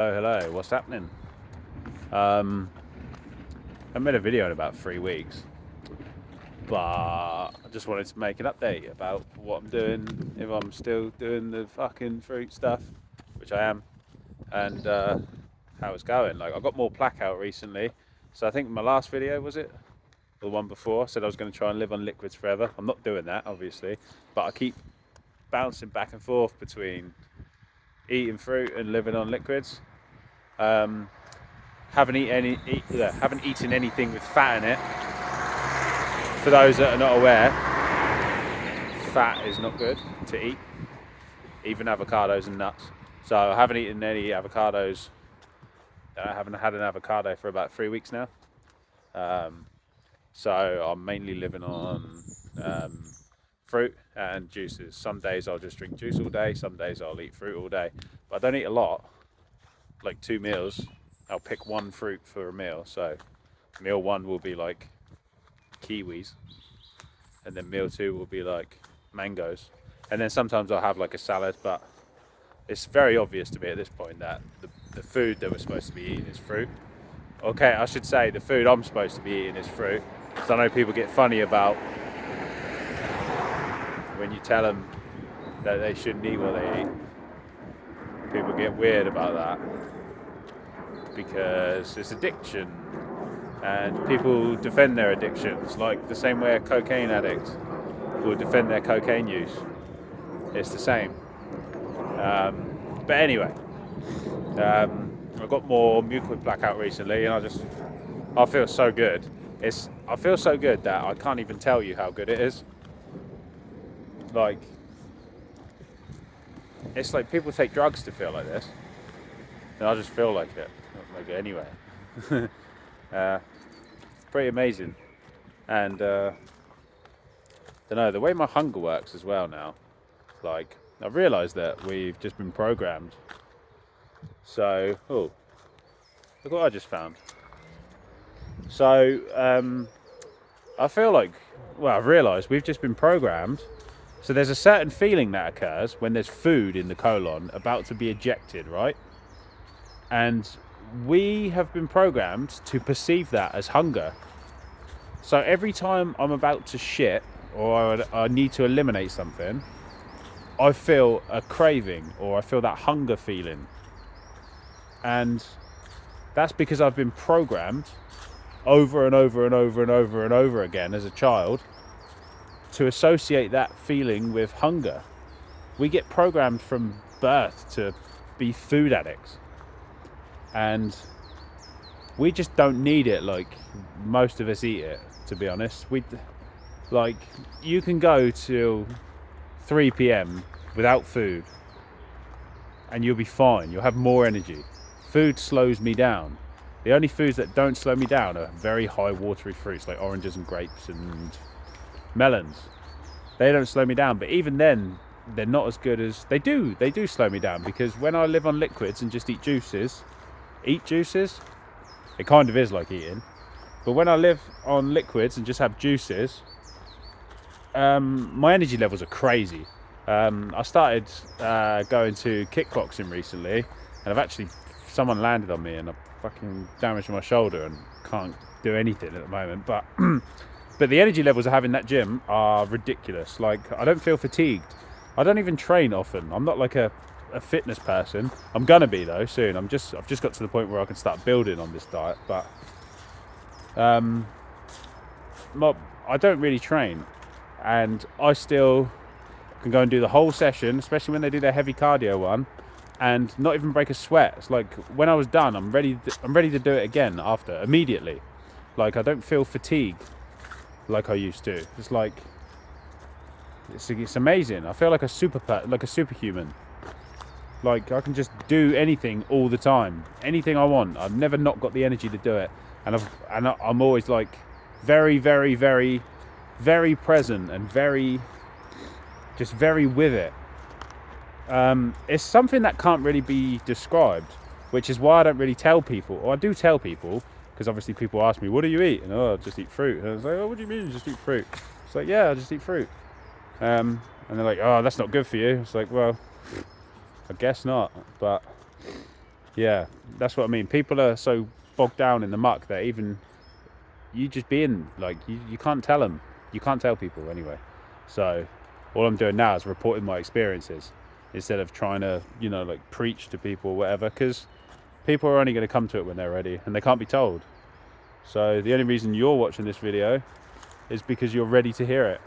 Hello, what's happening? I made a video in about 3 weeks, but I just wanted to make an update about what I'm doing, if I'm still doing the fucking fruit stuff, which I am, and how it's going. Like, I got more plaque out recently, so I think my last video, was it? The one before, I said I was going to try and live on liquids forever. I'm not doing that, obviously, but I keep bouncing back and forth between eating fruit and living on liquids. Haven't eaten anything with fat in it. For those that are not aware, fat is not good to eat, even avocados and nuts. So I haven't eaten any avocados. I haven't had an avocado for about 3 weeks now. So I'm mainly living on fruit and juices. Some days I'll just drink juice all day. Some days I'll eat fruit all day. But I don't eat a lot, like 2 meals. I'll pick one fruit for a meal. So meal one will be like kiwis, and then meal two will be like mangoes, and then sometimes I'll have like a salad. But it's very obvious to me at this point that the food that we're supposed to be eating is fruit. Okay, I should say the food I'm supposed to be eating is fruit, because I know people get funny about when you tell them that they shouldn't eat what they eat. People get weird about that because it's addiction, and people defend their addictions like the same way a cocaine addict will defend their cocaine use. It's the same. But anyway, I got more mucoid plaque out recently, and I feel so good. I feel so good that I can't even tell you how good it is. Like, it's like people take drugs to feel like this, and I just feel like it. Like it anyway. Pretty amazing, and don't know, the way my hunger works as well now. Like, I've realised that we've just been programmed. So, oh, look what I just found. So, I feel like, well, I've realised we've just been programmed. So there's a certain feeling that occurs when there's food in the colon about to be ejected, right? And we have been programmed to perceive that as hunger. So every time I'm about to shit or I need to eliminate something, I feel a craving, or I feel that hunger feeling. And that's because I've been programmed over and over and over and over and over again as a child to associate that feeling with hunger. We get programmed from birth to be food addicts, and we just don't need it like most of us eat it, to be honest. Like, you can go till 3 p.m. without food and you'll be fine. You'll have more energy. Food slows me down. The only foods that don't slow me down are very high watery fruits like oranges and grapes and melons. They don't slow me down, but even then they're not as good as they do slow me down, because when I live on liquids and just eat juices, it kind of is like eating. But when I live on liquids and just have juices, my energy levels are crazy. I started going to kickboxing recently, and someone landed on me and I fucking damaged my shoulder and can't do anything at the moment. But but the energy levels I have in that gym are ridiculous. Like, I don't feel fatigued. I don't even train often. I'm not like a fitness person. I'm gonna be though soon. I've just got to the point where I can start building on this diet. But I don't really train, and I still can go and do the whole session, especially when they do their heavy cardio one, and not even break a sweat. It's like when I was done, I'm ready to do it again after, immediately. Like, I don't feel fatigue like I used to. It's like it's amazing. I feel like a superhuman. Like, I can just do anything all the time, anything I want. I've never not got the energy to do it, and I'm always like very, very, very, very present and very with it. It's something that can't really be described, which is why I don't really tell people. Or I do tell people, because obviously people ask me, what do you eat? And I just eat fruit. And I was like, oh, what do you mean you just eat fruit? It's like, yeah, I just eat fruit. And they're like, oh, that's not good for you. It's like, well, I guess not. But Yeah, that's what I mean. People are so bogged down in the muck that even you just being like, you can't tell them. You can't tell people anyway. So all I'm doing now is reporting my experiences instead of trying to, like preach to people or whatever, because people are only going to come to it when they're ready and they can't be told. So the only reason you're watching this video is because you're ready to hear it.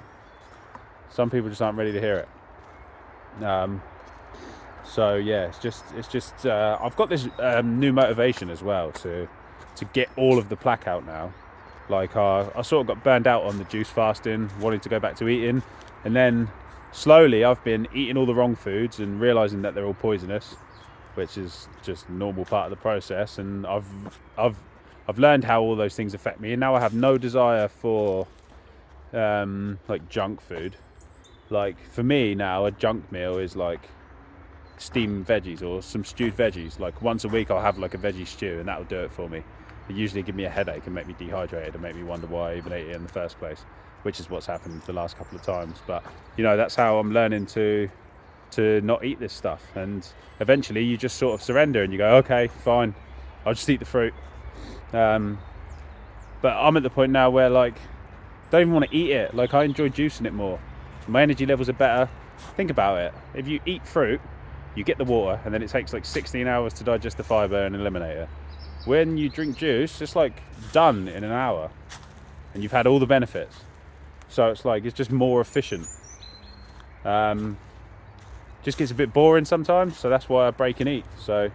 Some people just aren't ready to hear it. So yeah, it's just I've got this new motivation as well to get all of the plaque out now. Like I sort of got burned out on the juice fasting, wanting to go back to eating, and then slowly I've been eating all the wrong foods and realizing that they're all poisonous, which is just a normal part of the process. And I've learned how all those things affect me, and now I have no desire for like junk food. Like for me now, a junk meal is like steamed veggies or some stewed veggies. Like once a week I'll have like a veggie stew, and that'll do it for me. It usually give me a headache and make me dehydrated and make me wonder why I even ate it in the first place, which is what's happened the last couple of times. But that's how I'm learning to not eat this stuff. And eventually you just sort of surrender and you go, okay, fine, I'll just eat the fruit. But I'm at the point now where like don't even want to eat it. Like I enjoy juicing it more. My energy levels are better. Think about it. If you eat fruit, you get the water, and then it takes like 16 hours to digest the fibre and eliminate it. When you drink juice, it's like done in an hour, and you've had all the benefits. So it's like it's just more efficient. Just gets a bit boring sometimes, so that's why I break and eat. So,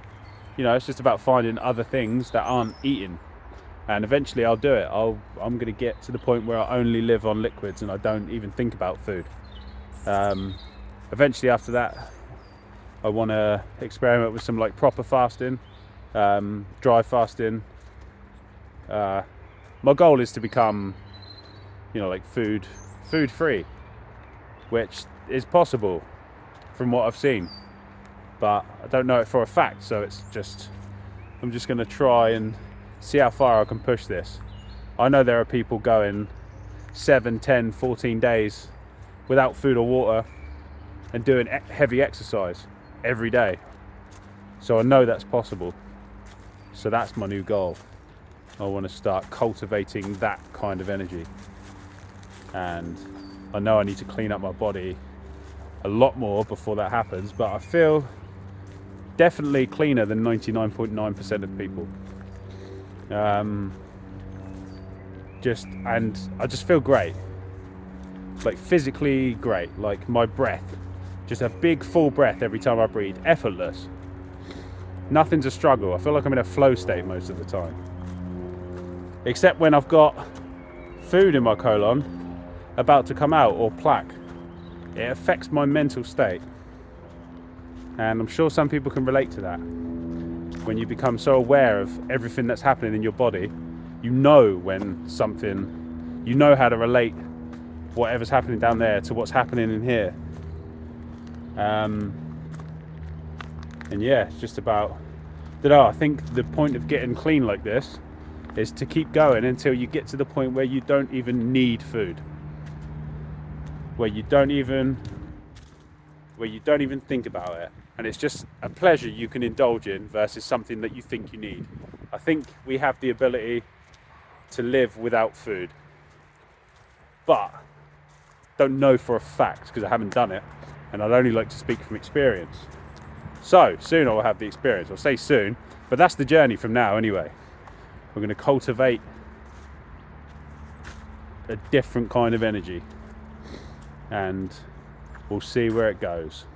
it's just about finding other things that aren't eating, and eventually I'll do it. I'm going to get to the point where I only live on liquids and I don't even think about food. Eventually, after that, I want to experiment with some like proper fasting, dry fasting. My goal is to become, like food free, which is possible from what I've seen, but I don't know it for a fact. So I'm just going to try and see how far I can push this. I know there are people going 7, 10, 14 days without food or water and doing heavy exercise every day. So I know that's possible. So that's my new goal. I want to start cultivating that kind of energy. And I know I need to clean up my body a lot more before that happens, but I feel definitely cleaner than 99.9% of people. And I just feel great. Like physically great. Like my breath, just a big full breath every time I breathe, effortless. Nothing's a struggle. I feel like I'm in a flow state most of the time, except when I've got food in my colon about to come out or plaque. It affects my mental state, and I'm sure some people can relate to that. When you become so aware of everything that's happening in your body, when something, how to relate whatever's happening down there to what's happening in here. And yeah, it's just about I think the point of getting clean like this is to keep going until you get to the point where you don't even need food, where you don't even think about it, and it's just a pleasure you can indulge in versus something that you think you need. I think we have the ability to live without food, but don't know for a fact because I haven't done it, and I'd only like to speak from experience. So soon I will have the experience. I'll say soon, but that's the journey from now anyway. We're going to cultivate a different kind of energy, and we'll see where it goes.